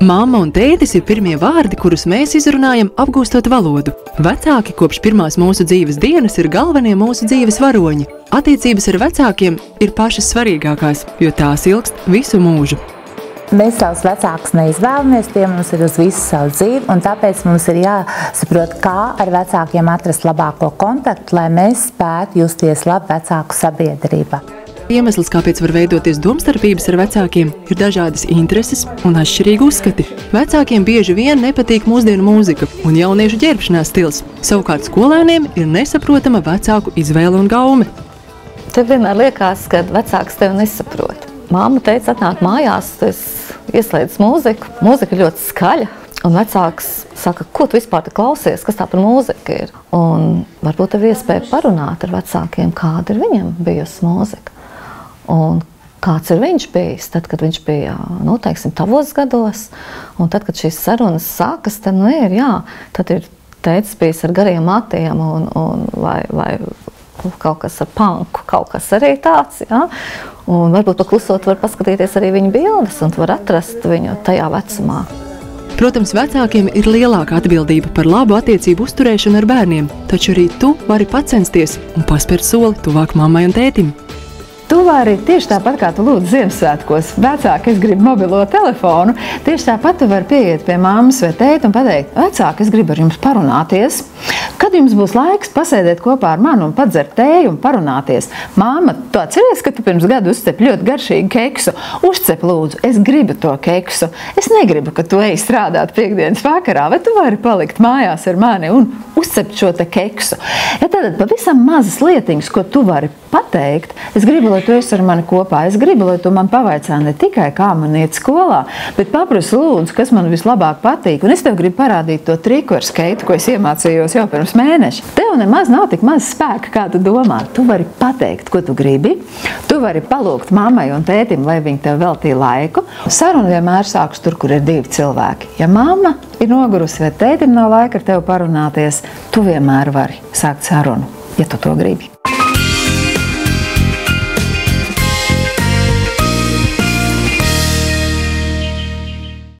Mamma un tētis ir pirmie vārdi, kurus mēs izrunājam, apgūstot valodu. Vecāki kopš pirmās mūsu dzīves dienas ir galvenie mūsu dzīves varoņi. Attiecības ar vecākiem ir pašas svarīgākās, jo tās ilgst visu mūžu. Mēs savus vecākus neizvēlamies, tie mums ir uz visu savu dzīvi, un tāpēc mums ir jāsaprot, kā ar vecākiem atrast labāko kontaktu, lai mēs spētu justies labi vecāku sabiedrībā. Iemesls, kāpēc var veidoties domstarpības ar vecākiem, ir dažādas intereses un atšķirīgi uzskati. Vecākiem bieži vien nepatīk mūsdienu mūzika un jauniešu ģērbšanās stils. Savukārt skolēniem ir nesaprotama vecāku izvēle un gaume. Tev vienmēr liekas, ka vecāks tevi nesaprot. Māma teica, atnāk mājās, es ieslēdzu mūziku. Mūzika ļoti skaļa. Un vecāks saka, ko tu vispār te klausies, kas tā par mūzika ir? Un varbūt tev iespēja parunāt ar vecākiem, kāda ir viņam bijusi mūzika. Un kāds ir viņš bijis, tad, kad viņš bija, teiksim, tavos gados, un tad, kad šīs sarunas sākas, tad, tad ir tētis bijis ar gariem matiem, vai kaut kas ar panku, kaut kas arī tāds, un varbūt paklusot var paskatīties arī viņa bildes, un var atrast viņu tajā vecumā. Protams, vecākiem ir lielāka atbildība par labu attiecību uzturēšanu ar bērniem, taču arī tu vari pacensties un paspērt soli tuvāk mammai un tētim. Tu vari tieši tāpat, kā tu lūdzu Ziemassvētkos, vecāki, es gribu mobilo telefonu, tieši tāpat tu vari pieiet pie mammas vai tēta un pateikt, vecāki, es gribu ar jums parunāties. Kad jums būs laiks pasēdēt kopā ar mani un padzert tēju un parunāties? Māma, tu atceries, ka tu pirms gada uzcep ļoti garšīgu keksu? Uzcep lūdzu, es gribu to keksu. Es negribu, ka tu ej strādāt piekdienas vakarā, vai tu vari palikt mājās ar mani un uzcept šo te keksu. Ja tad pavisam mazas lietiņas, ko tu vari pateikt, es gribu, lai tu esi ar mani kopā. Es gribu, lai tu man pavaicā ne tikai, kā man iet skolā, bet paprasi lūdzu, kas man vislabāk patīk. Un es tev gribu parādīt to triku ar skeitu, ko es iemācījos jau pirms mēneša. Tev nemaz nav tik maz spēka, kā tu domā. Tu vari pateikt, ko tu gribi. Tu vari palūgt mammai un tētim, lai viņi tev veltīja laiku. Saruna vienmēr sāks tur, kur ir divi cilvēki. Ja mamma ir nogurusi vai tētim nav laika ar tevi parunāties, tu vienmēr vari sākt sarunu, ja tu to gribi.